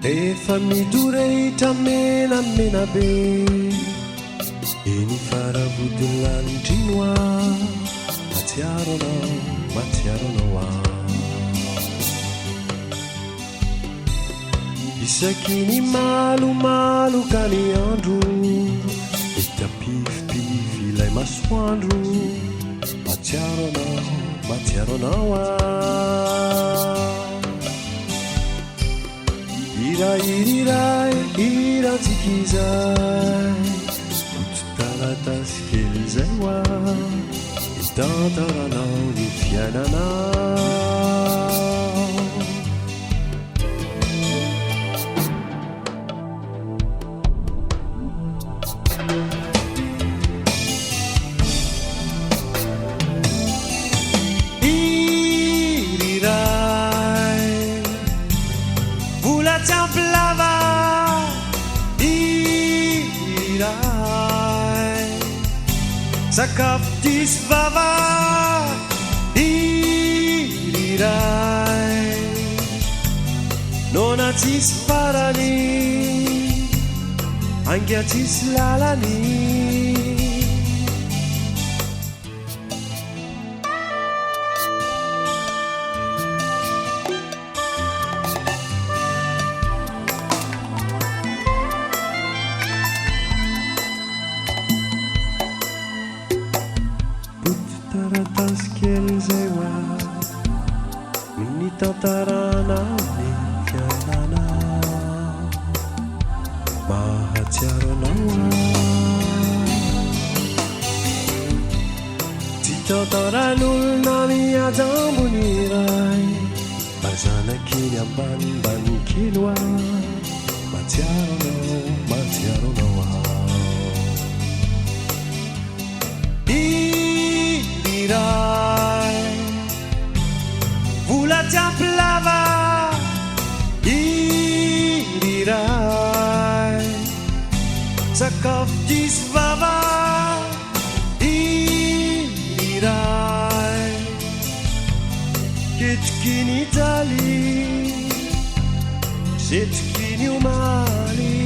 efa midorehitra menamena be eny faravodiny lanindrino a matsiaro anao a isaky ny malomaloka ny andro itapifipify ilay masoandro matsiaro anao a irairay irantsykizay fototaratazy kely zay oa itantaranao ny fiainanao sakafo tisy vava iriray nona tsisy farany angia tsisy lalany taratazy kely zay oa ny tantarana ny fiainana mahatsiaro anao a tsy tantaran'olona miajambony iray mazanakely ambanimbany kely oa matsiaro anao a vola tiampy lava iriray sakafo tisy vava iriray ketriky ny jaly setriky ny omaly